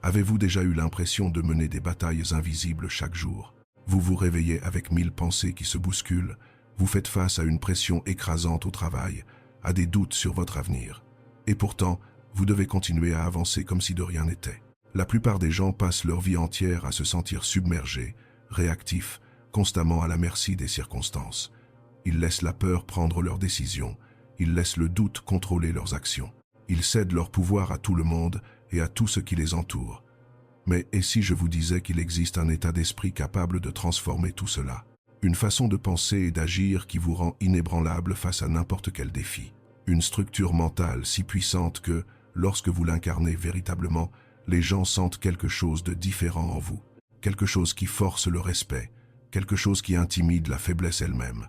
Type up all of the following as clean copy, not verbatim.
Avez-vous déjà eu l'impression de mener des batailles invisibles chaque jour? Vous vous réveillez avec 1000 pensées qui se bousculent, vous faites face à une pression écrasante au travail, à des doutes sur votre avenir. Et pourtant, vous devez continuer à avancer comme si de rien n'était. La plupart des gens passent leur vie entière à se sentir submergés, réactifs, constamment à la merci des circonstances. Ils laissent la peur prendre leurs décisions, ils laissent le doute contrôler leurs actions. Ils cèdent leur pouvoir à tout le monde et à tout ce qui les entoure. Mais et si je vous disais qu'il existe un état d'esprit capable de transformer tout cela? Une façon de penser et d'agir qui vous rend inébranlable face à n'importe quel défi. Une structure mentale si puissante que, lorsque vous l'incarnez véritablement, les gens sentent quelque chose de différent en vous. Quelque chose qui force le respect, quelque chose qui intimide la faiblesse elle-même.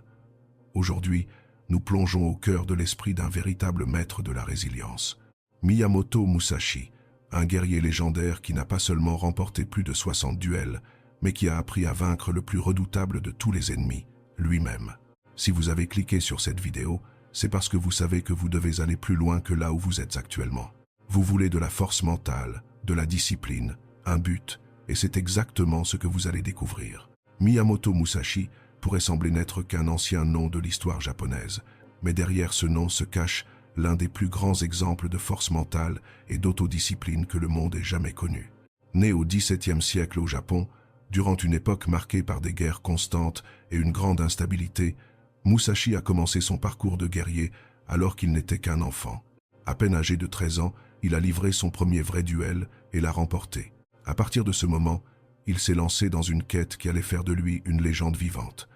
Aujourd'hui, nous plongeons au cœur de l'esprit d'un véritable maître de la résilience. Miyamoto Musashi, un guerrier légendaire qui n'a pas seulement remporté plus de 60 duels, mais qui a appris à vaincre le plus redoutable de tous les ennemis, lui-même. Si vous avez cliqué sur cette vidéo, c'est parce que vous savez que vous devez aller plus loin que là où vous êtes actuellement. Vous voulez de la force mentale, de la discipline, un but, et c'est exactement ce que vous allez découvrir. Miyamoto Musashi pourrait sembler n'être qu'un ancien nom de l'histoire japonaise, mais derrière ce nom se cache l'un des plus grands exemples de force mentale et d'autodiscipline que le monde ait jamais connu. Né au XVIIe siècle au Japon, durant une époque marquée par des guerres constantes et une grande instabilité, Musashi a commencé son parcours de guerrier alors qu'il n'était qu'un enfant. À peine âgé de 13 ans, il a livré son premier vrai duel et l'a remporté. À partir de ce moment, il s'est lancé dans une quête qui allait faire de lui une légende vivante.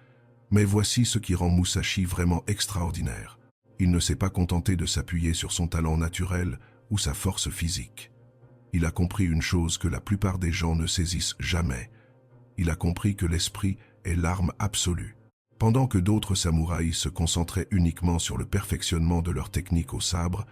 Mais voici ce qui rend Musashi vraiment extraordinaire. Il ne s'est pas contenté de s'appuyer sur son talent naturel ou sa force physique. Il a compris une chose que la plupart des gens ne saisissent jamais. Il a compris que l'esprit est l'arme absolue. Pendant que d'autres samouraïs se concentraient uniquement sur le perfectionnement de leur technique au sabre,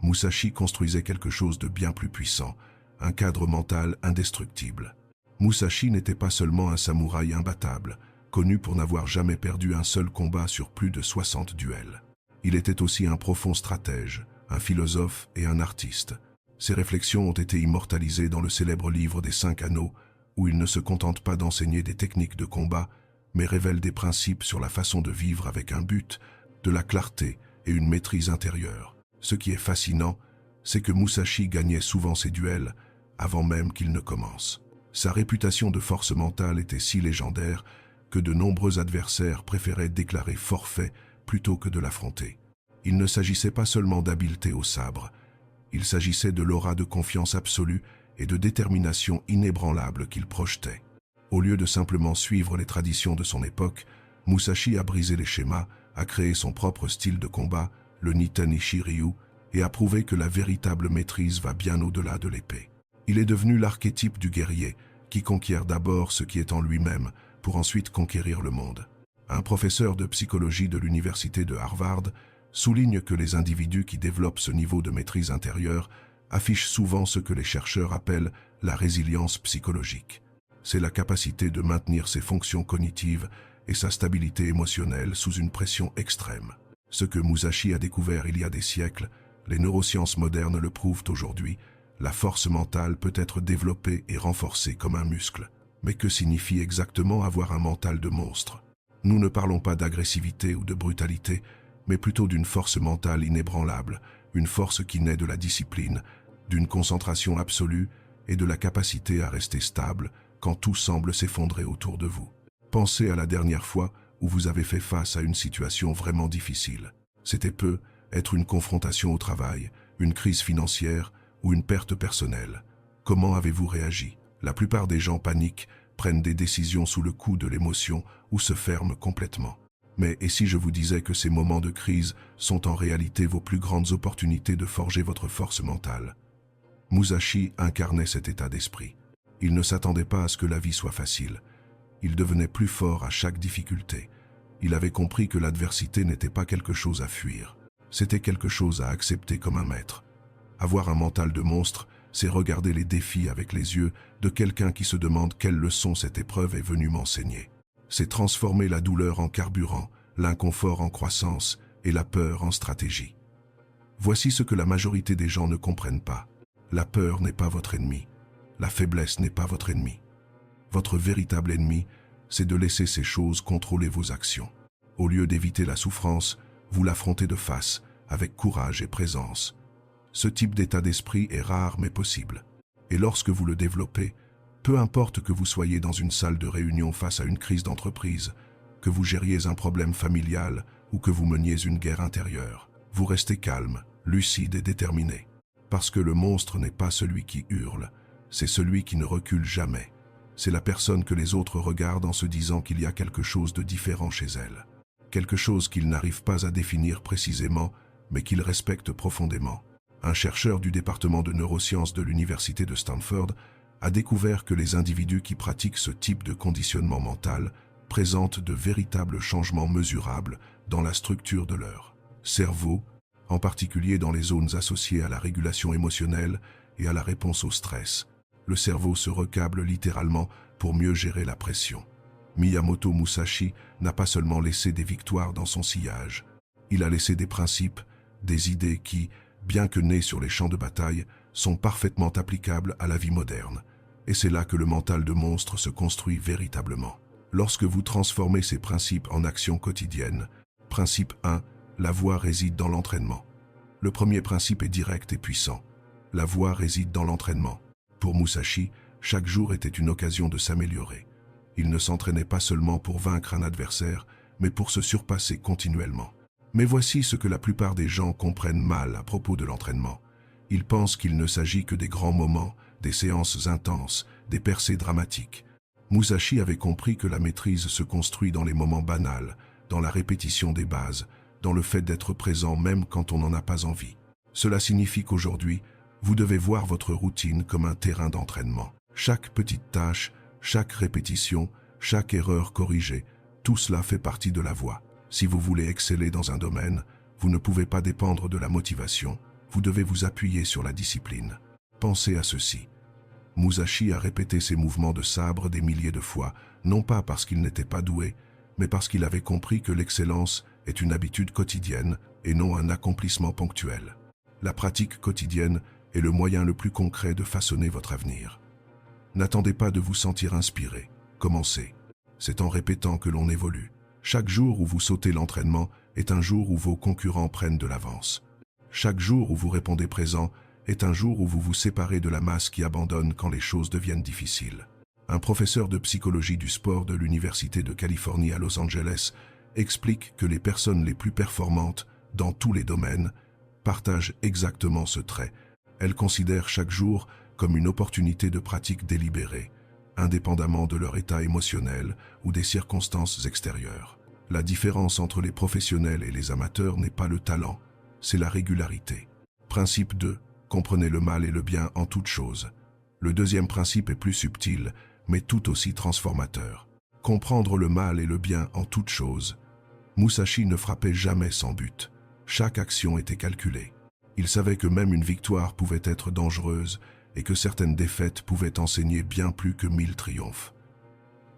Musashi construisait quelque chose de bien plus puissant, un cadre mental indestructible. Musashi n'était pas seulement un samouraï imbattable, connu pour n'avoir jamais perdu un seul combat sur plus de 60 duels. Il était aussi un profond stratège, un philosophe et un artiste. Ses réflexions ont été immortalisées dans le célèbre livre des 5 anneaux, où il ne se contente pas d'enseigner des techniques de combat, mais révèle des principes sur la façon de vivre avec un but, de la clarté et une maîtrise intérieure. Ce qui est fascinant, c'est que Musashi gagnait souvent ses duels avant même qu'il ne commence. Sa réputation de force mentale était si légendaire que de nombreux adversaires préféraient déclarer forfait plutôt que de l'affronter. Il ne s'agissait pas seulement d'habileté au sabre, il s'agissait de l'aura de confiance absolue et de détermination inébranlable qu'il projetait. Au lieu de simplement suivre les traditions de son époque, Musashi a brisé les schémas, a créé son propre style de combat, le Nitanishi Ryu, et a prouvé que la véritable maîtrise va bien au-delà de l'épée. Il est devenu l'archétype du guerrier, qui conquiert d'abord ce qui est en lui-même, pour ensuite conquérir le monde. Un professeur de psychologie de l'université de Harvard souligne que les individus qui développent ce niveau de maîtrise intérieure affichent souvent ce que les chercheurs appellent la résilience psychologique. C'est la capacité de maintenir ses fonctions cognitives et sa stabilité émotionnelle sous une pression extrême. Ce que Musashi a découvert il y a des siècles, les neurosciences modernes le prouvent aujourd'hui, la force mentale peut être développée et renforcée comme un muscle. Mais que signifie exactement avoir un mental de monstre? Nous ne parlons pas d'agressivité ou de brutalité, mais plutôt d'une force mentale inébranlable, une force qui naît de la discipline, d'une concentration absolue et de la capacité à rester stable quand tout semble s'effondrer autour de vous. Pensez à la dernière fois où vous avez fait face à une situation vraiment difficile. C'était être une confrontation au travail, une crise financière ou une perte personnelle. Comment avez-vous réagi? La plupart des gens paniquent, prennent des décisions sous le coup de l'émotion ou se ferment complètement. Mais et si je vous disais que ces moments de crise sont en réalité vos plus grandes opportunités de forger votre force mentale? Musashi incarnait cet état d'esprit. Il ne s'attendait pas à ce que la vie soit facile. Il devenait plus fort à chaque difficulté. Il avait compris que l'adversité n'était pas quelque chose à fuir. C'était quelque chose à accepter comme un maître. Avoir un mental de monstre, c'est regarder les défis avec les yeux de quelqu'un qui se demande quelle leçon cette épreuve est venue m'enseigner. C'est transformer la douleur en carburant, l'inconfort en croissance et la peur en stratégie. Voici ce que la majorité des gens ne comprennent pas. La peur n'est pas votre ennemi. La faiblesse n'est pas votre ennemi. Votre véritable ennemi, c'est de laisser ces choses contrôler vos actions. Au lieu d'éviter la souffrance, vous l'affrontez de face, avec courage et présence. Ce type d'état d'esprit est rare mais possible. Et lorsque vous le développez, peu importe que vous soyez dans une salle de réunion face à une crise d'entreprise, que vous gériez un problème familial ou que vous meniez une guerre intérieure, vous restez calme, lucide et déterminé. Parce que le monstre n'est pas celui qui hurle, c'est celui qui ne recule jamais. C'est la personne que les autres regardent en se disant qu'il y a quelque chose de différent chez elle. Quelque chose qu'ils n'arrivent pas à définir précisément, mais qu'ils respectent profondément. Un chercheur du département de neurosciences de l'université de Stanford a découvert que les individus qui pratiquent ce type de conditionnement mental présentent de véritables changements mesurables dans la structure de leur cerveau, en particulier dans les zones associées à la régulation émotionnelle et à la réponse au stress. Le cerveau se recable littéralement pour mieux gérer la pression. Miyamoto Musashi n'a pas seulement laissé des victoires dans son sillage, il a laissé des principes, des idées qui, bien que nées sur les champs de bataille, sont parfaitement applicables à la vie moderne. Et c'est là que le mental de monstre se construit véritablement. Lorsque vous transformez ces principes en actions quotidiennes, principe 1, la voie réside dans l'entraînement. Le premier principe est direct et puissant. La voie réside dans l'entraînement. Pour Musashi, chaque jour était une occasion de s'améliorer. Il ne s'entraînait pas seulement pour vaincre un adversaire, mais pour se surpasser continuellement. Mais voici ce que la plupart des gens comprennent mal à propos de l'entraînement. Ils pensent qu'il ne s'agit que des grands moments, des séances intenses, des percées dramatiques. Musashi avait compris que la maîtrise se construit dans les moments banals, dans la répétition des bases, dans le fait d'être présent même quand on n'en a pas envie. Cela signifie qu'aujourd'hui, vous devez voir votre routine comme un terrain d'entraînement. Chaque petite tâche, chaque répétition, chaque erreur corrigée, tout cela fait partie de la voie. Si vous voulez exceller dans un domaine, vous ne pouvez pas dépendre de la motivation, vous devez vous appuyer sur la discipline. Pensez à ceci. Musashi a répété ses mouvements de sabre des milliers de fois, non pas parce qu'il n'était pas doué, mais parce qu'il avait compris que l'excellence est une habitude quotidienne et non un accomplissement ponctuel. La pratique quotidienne est le moyen le plus concret de façonner votre avenir. N'attendez pas de vous sentir inspiré. Commencez. C'est en répétant que l'on évolue. Chaque jour où vous sautez l'entraînement est un jour où vos concurrents prennent de l'avance. Chaque jour où vous répondez présent est un jour où vous vous séparez de la masse qui abandonne quand les choses deviennent difficiles. Un professeur de psychologie du sport de l'Université de Californie à Los Angeles explique que les personnes les plus performantes, dans tous les domaines, partagent exactement ce trait. Elles considèrent chaque jour comme une opportunité de pratique délibérée, indépendamment de leur état émotionnel ou des circonstances extérieures. La différence entre les professionnels et les amateurs n'est pas le talent, c'est la régularité. Principe 2. Comprenez le mal et le bien en toutes choses. Le deuxième principe est plus subtil, mais tout aussi transformateur. Comprendre le mal et le bien en toutes choses. Musashi ne frappait jamais sans but. Chaque action était calculée. Il savait que même une victoire pouvait être dangereuse et que certaines défaites pouvaient enseigner bien plus que 1000 triomphes.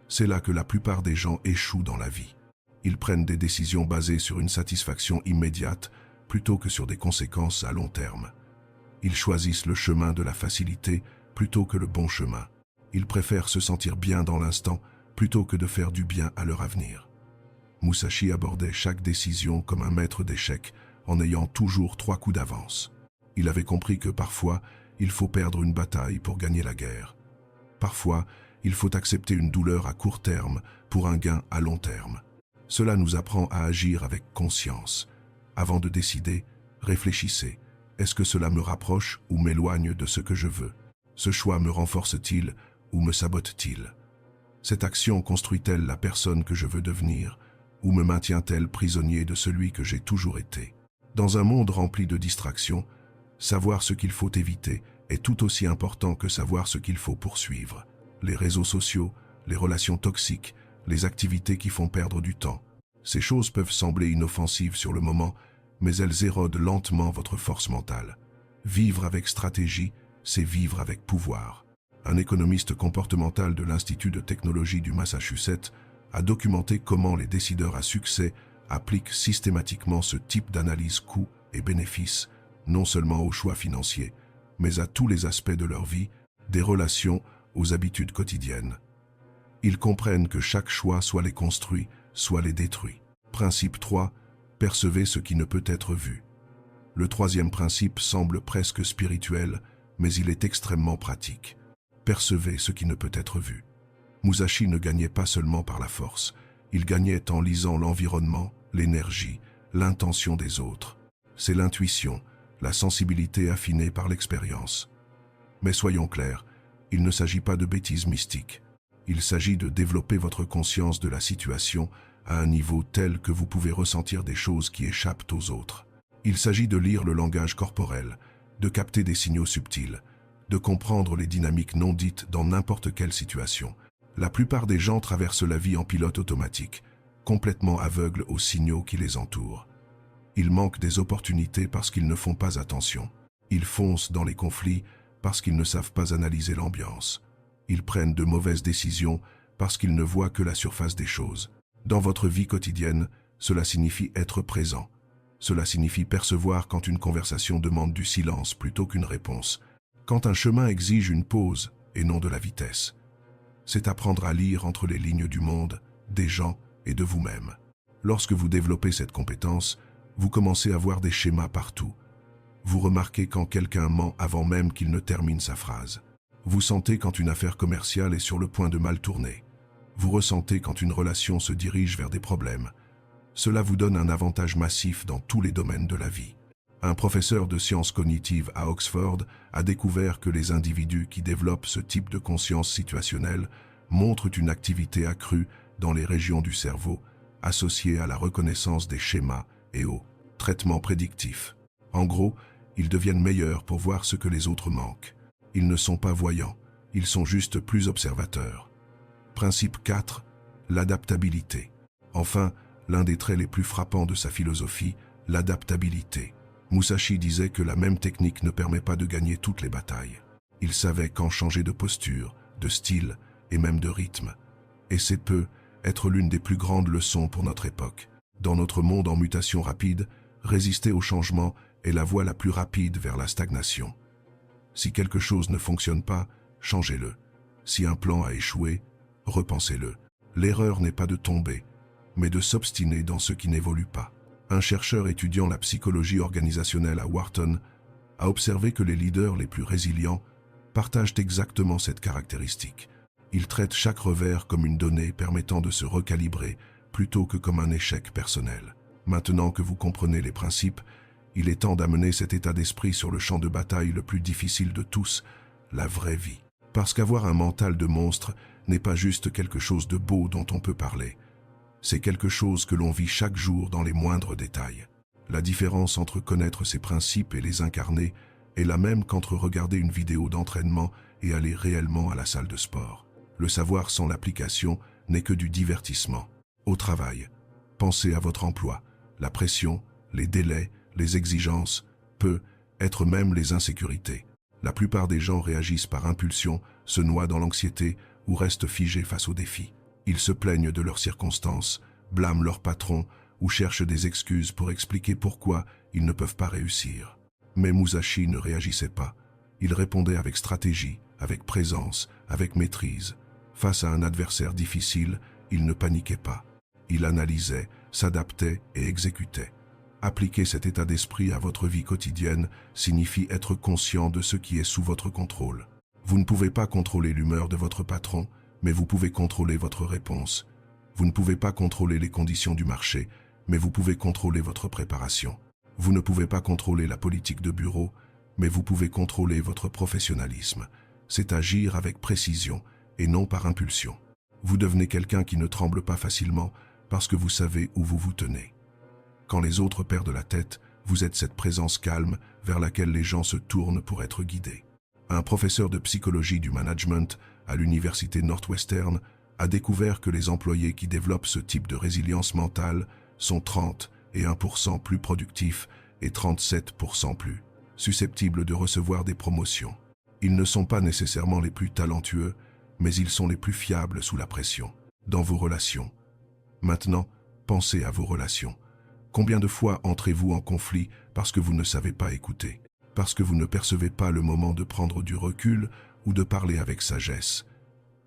C'est là que la plupart des gens échouent dans la vie. Ils prennent des décisions basées sur une satisfaction immédiate plutôt que sur des conséquences à long terme. Ils choisissent le chemin de la facilité plutôt que le bon chemin. Ils préfèrent se sentir bien dans l'instant plutôt que de faire du bien à leur avenir. Musashi abordait chaque décision comme un maître d'échecs en ayant toujours 3 coups d'avance. Il avait compris que parfois, il faut perdre une bataille pour gagner la guerre. Parfois, il faut accepter une douleur à court terme pour un gain à long terme. Cela nous apprend à agir avec conscience. Avant de décider, réfléchissez. Est-ce que cela me rapproche ou m'éloigne de ce que je veux? Ce choix me renforce-t-il ou me sabote-t-il? Cette action construit-elle la personne que je veux devenir ou me maintient-elle prisonnier de celui que j'ai toujours été? Dans un monde rempli de distractions, savoir ce qu'il faut éviter est tout aussi important que savoir ce qu'il faut poursuivre. Les réseaux sociaux, les relations toxiques, les activités qui font perdre du temps. Ces choses peuvent sembler inoffensives sur le moment, mais elles érodent lentement votre force mentale. Vivre avec stratégie, c'est vivre avec pouvoir. Un économiste comportemental de l'Institut de technologie du Massachusetts a documenté comment les décideurs à succès appliquent systématiquement ce type d'analyse coûts et bénéfices, non seulement aux choix financiers, mais à tous les aspects de leur vie, des relations aux habitudes quotidiennes. Ils comprennent que chaque choix soit les construit, soit les détruit. Principe 3. Percevez ce qui ne peut être vu. Le troisième principe semble presque spirituel, mais il est extrêmement pratique. Percevez ce qui ne peut être vu. Musashi ne gagnait pas seulement par la force, il gagnait en lisant l'environnement, l'énergie, l'intention des autres. C'est l'intuition, la sensibilité affinée par l'expérience. Mais soyons clairs, il ne s'agit pas de bêtises mystiques. Il s'agit de développer votre conscience de la situation à un niveau tel que vous pouvez ressentir des choses qui échappent aux autres. Il s'agit de lire le langage corporel, de capter des signaux subtils, de comprendre les dynamiques non dites dans n'importe quelle situation. La plupart des gens traversent la vie en pilote automatique, complètement aveugles aux signaux qui les entourent. Ils manquent des opportunités parce qu'ils ne font pas attention. Ils foncent dans les conflits parce qu'ils ne savent pas analyser l'ambiance. Ils prennent de mauvaises décisions parce qu'ils ne voient que la surface des choses. Dans votre vie quotidienne, cela signifie être présent. Cela signifie percevoir quand une conversation demande du silence plutôt qu'une réponse. Quand un chemin exige une pause et non de la vitesse. C'est apprendre à lire entre les lignes du monde, des gens et de vous-même. Lorsque vous développez cette compétence, vous commencez à voir des schémas partout. Vous remarquez quand quelqu'un ment avant même qu'il ne termine sa phrase. Vous sentez quand une affaire commerciale est sur le point de mal tourner. Vous ressentez quand une relation se dirige vers des problèmes. Cela vous donne un avantage massif dans tous les domaines de la vie. Un professeur de sciences cognitives à Oxford a découvert que les individus qui développent ce type de conscience situationnelle montrent une activité accrue dans les régions du cerveau associées à la reconnaissance des schémas et au traitement prédictif. En gros, ils deviennent meilleurs pour voir ce que les autres manquent. Ils ne sont pas voyants, ils sont juste plus observateurs. Principe 4. L'adaptabilité. Enfin, l'un des traits les plus frappants de sa philosophie, l'adaptabilité. Musashi disait que la même technique ne permet pas de gagner toutes les batailles. Il savait quand changer de posture, de style et même de rythme. Et c'est peut être l'une des plus grandes leçons pour notre époque. Dans notre monde en mutation rapide, résister au changement est la voie la plus rapide vers la stagnation. Si quelque chose ne fonctionne pas, changez-le. Si un plan a échoué, repensez-le. L'erreur n'est pas de tomber, mais de s'obstiner dans ce qui n'évolue pas. Un chercheur étudiant la psychologie organisationnelle à Wharton a observé que les leaders les plus résilients partagent exactement cette caractéristique. Ils traitent chaque revers comme une donnée permettant de se recalibrer plutôt que comme un échec personnel. Maintenant que vous comprenez les principes, il est temps d'amener cet état d'esprit sur le champ de bataille le plus difficile de tous, la vraie vie. Parce qu'avoir un mental de monstre n'est pas juste quelque chose de beau dont on peut parler. C'est quelque chose que l'on vit chaque jour dans les moindres détails. La différence entre connaître ces principes et les incarner est la même qu'entre regarder une vidéo d'entraînement et aller réellement à la salle de sport. Le savoir sans l'application n'est que du divertissement. Au travail, pensez à votre emploi. La pression, les délais, les exigences, peut être même les insécurités. La plupart des gens réagissent par impulsion, se noient dans l'anxiété ou restent figés face aux défis. Ils se plaignent de leurs circonstances, blâment leur patron ou cherchent des excuses pour expliquer pourquoi ils ne peuvent pas réussir. Mais Musashi ne réagissait pas. Il répondait avec stratégie, avec présence, avec maîtrise. Face à un adversaire difficile, il ne paniquait pas. Il analysait, s'adaptait et exécutait. Appliquer cet état d'esprit à votre vie quotidienne signifie être conscient de ce qui est sous votre contrôle. Vous ne pouvez pas contrôler l'humeur de votre patron, mais vous pouvez contrôler votre réponse. Vous ne pouvez pas contrôler les conditions du marché, mais vous pouvez contrôler votre préparation. Vous ne pouvez pas contrôler la politique de bureau, mais vous pouvez contrôler votre professionnalisme. C'est agir avec précision et non par impulsion. Vous devenez quelqu'un qui ne tremble pas facilement parce que vous savez où vous vous tenez. Quand les autres perdent la tête, vous êtes cette présence calme vers laquelle les gens se tournent pour être guidés. Un professeur de psychologie du management à l'université Northwestern a découvert que les employés qui développent ce type de résilience mentale sont 31% plus productifs et 37% plus susceptibles de recevoir des promotions. Ils ne sont pas nécessairement les plus talentueux, mais ils sont les plus fiables sous la pression. Dans vos relations. Maintenant, pensez à vos relations. Combien de fois entrez-vous en conflit parce que vous ne savez pas écouter, parce que vous ne percevez pas le moment de prendre du recul ou de parler avec sagesse?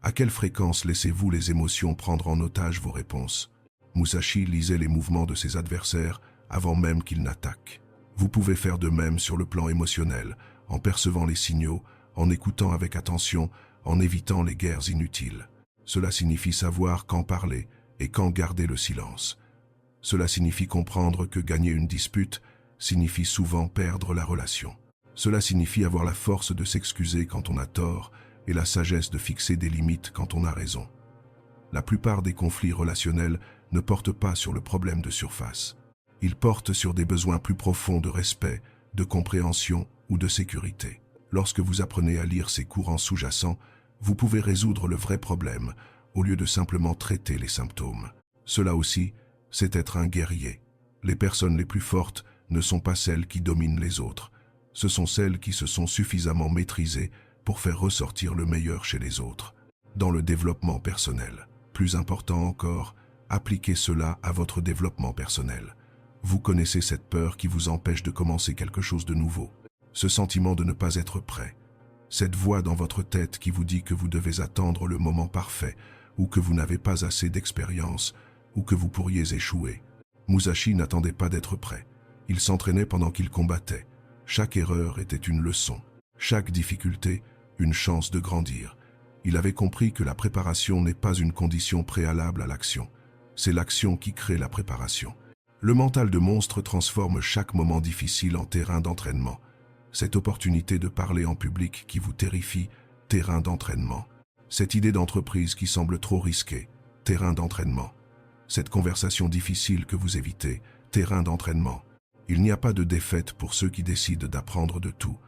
À quelle fréquence laissez-vous les émotions prendre en otage vos réponses? Musashi lisait les mouvements de ses adversaires avant même qu'ils n'attaquent. Vous pouvez faire de même sur le plan émotionnel, en percevant les signaux, en écoutant avec attention, en évitant les guerres inutiles. Cela signifie savoir quand parler et quand garder le silence. Cela signifie comprendre que gagner une dispute signifie souvent perdre la relation. Cela signifie avoir la force de s'excuser quand on a tort et la sagesse de fixer des limites quand on a raison. La plupart des conflits relationnels ne portent pas sur le problème de surface. Ils portent sur des besoins plus profonds de respect, de compréhension ou de sécurité. Lorsque vous apprenez à lire ces courants sous-jacents, vous pouvez résoudre le vrai problème au lieu de simplement traiter les symptômes. Cela aussi, c'est être un guerrier. Les personnes les plus fortes ne sont pas celles qui dominent les autres. Ce sont celles qui se sont suffisamment maîtrisées pour faire ressortir le meilleur chez les autres. Dans le développement personnel, plus important encore, appliquez cela à votre développement personnel. Vous connaissez cette peur qui vous empêche de commencer quelque chose de nouveau. Ce sentiment de ne pas être prêt. Cette voix dans votre tête qui vous dit que vous devez attendre le moment parfait, ou que vous n'avez pas assez d'expérience, ou que vous pourriez échouer. Musashi n'attendait pas d'être prêt. Il s'entraînait pendant qu'il combattait. Chaque erreur était une leçon. Chaque difficulté, une chance de grandir. Il avait compris que la préparation n'est pas une condition préalable à l'action. C'est l'action qui crée la préparation. Le mental de monstre transforme chaque moment difficile en terrain d'entraînement. Cette opportunité de parler en public qui vous terrifie, terrain d'entraînement. Cette idée d'entreprise qui semble trop risquée, terrain d'entraînement. Cette conversation difficile que vous évitez, terrain d'entraînement. Il n'y a pas de défaite pour ceux qui décident d'apprendre de tout.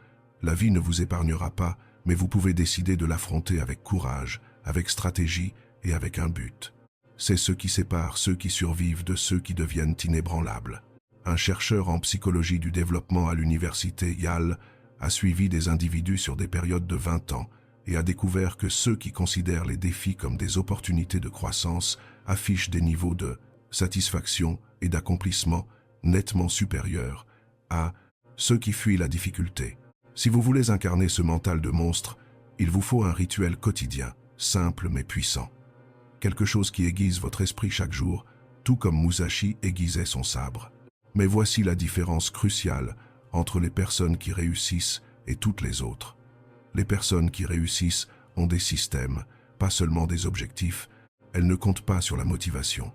La vie ne vous épargnera pas, mais vous pouvez décider de l'affronter avec courage, avec stratégie et avec un but. C'est ce qui sépare ceux qui survivent de ceux qui deviennent inébranlables. Un chercheur en psychologie du développement à l'université Yale a suivi des individus sur des périodes de 20 ans et a découvert que ceux qui considèrent les défis comme des opportunités de croissance affichent des niveaux de satisfaction et d'accomplissement nettement supérieurs à ceux qui fuient la difficulté. Si vous voulez incarner ce mental de monstre, il vous faut un rituel quotidien, simple mais puissant. Quelque chose qui aiguise votre esprit chaque jour, tout comme Musashi aiguisait son sabre. Mais voici la différence cruciale entre les personnes qui réussissent et toutes les autres. Les personnes qui réussissent ont des systèmes, pas seulement des objectifs. Elles ne comptent pas sur la motivation.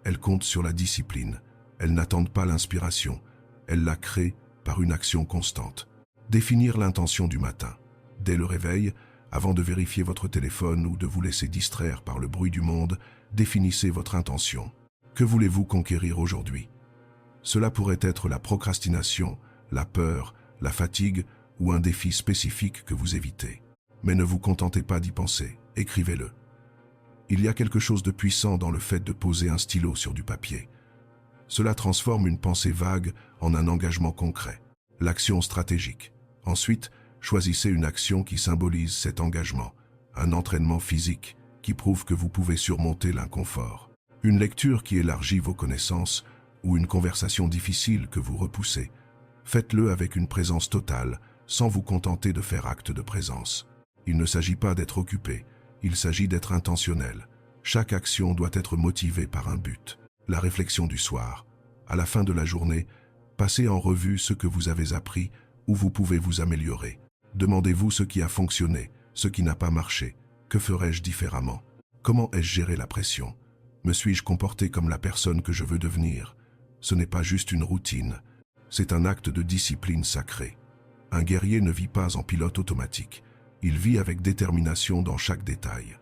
Elles comptent sur la discipline. Elles n'attendent pas l'inspiration. Elles la créent par une action constante. Définir l'intention du matin. Dès le réveil, avant de vérifier votre téléphone ou de vous laisser distraire par le bruit du monde, définissez votre intention. Que voulez-vous conquérir aujourd'hui? Cela pourrait être la procrastination, la peur, la fatigue ou un défi spécifique que vous évitez. Mais ne vous contentez pas d'y penser, écrivez-le. Il y a quelque chose de puissant dans le fait de poser un stylo sur du papier. Cela transforme une pensée vague en un engagement concret, l'action stratégique. Ensuite, choisissez une action qui symbolise cet engagement, un entraînement physique qui prouve que vous pouvez surmonter l'inconfort, une lecture qui élargit vos connaissances ou une conversation difficile que vous repoussez. Faites-le avec une présence totale, sans vous contenter de faire acte de présence. Il ne s'agit pas d'être occupé, il s'agit d'être intentionnel. Chaque action doit être motivée par un but. La réflexion du soir. À la fin de la journée, passez en revue ce que vous avez appris, où vous pouvez vous améliorer. Demandez-vous ce qui a fonctionné, ce qui n'a pas marché. Que ferais-je différemment? Comment ai-je géré la pression? Me suis-je comporté comme la personne que je veux devenir? Ce n'est pas juste une routine, c'est un acte de discipline sacrée. Un guerrier ne vit pas en pilote automatique, il vit avec détermination dans chaque détail.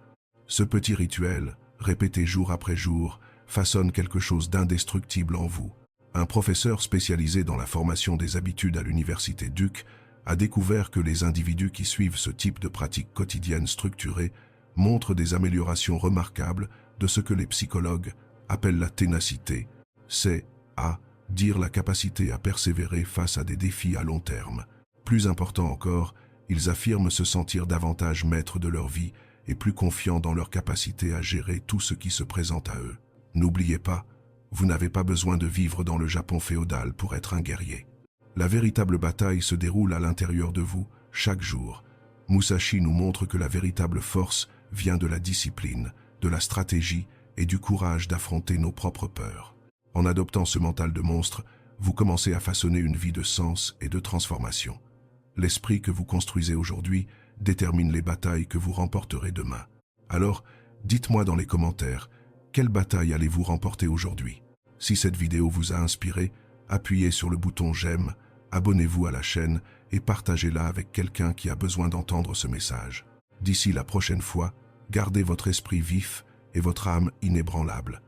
Ce petit rituel, répété jour après jour, façonne quelque chose d'indestructible en vous. Un professeur spécialisé dans la formation des habitudes à l'université Duke a découvert que les individus qui suivent ce type de pratique quotidienne structurée montrent des améliorations remarquables de ce que les psychologues appellent la ténacité, c'est à dire la capacité à persévérer face à des défis à long terme. Plus important encore, ils affirment se sentir davantage maîtres de leur vie et plus confiants dans leur capacité à gérer tout ce qui se présente à eux. N'oubliez pas, vous n'avez pas besoin de vivre dans le Japon féodal pour être un guerrier. La véritable bataille se déroule à l'intérieur de vous, chaque jour. Musashi nous montre que la véritable force vient de la discipline, de la stratégie et du courage d'affronter nos propres peurs. En adoptant ce mental de monstre, vous commencez à façonner une vie de sens et de transformation. L'esprit que vous construisez aujourd'hui détermine les batailles que vous remporterez demain. Alors, dites-moi dans les commentaires, quelle bataille allez-vous remporter aujourd'hui? Si cette vidéo vous a inspiré, appuyez sur le bouton j'aime, abonnez-vous à la chaîne et partagez-la avec quelqu'un qui a besoin d'entendre ce message. D'ici la prochaine fois, gardez votre esprit vif et votre âme inébranlable.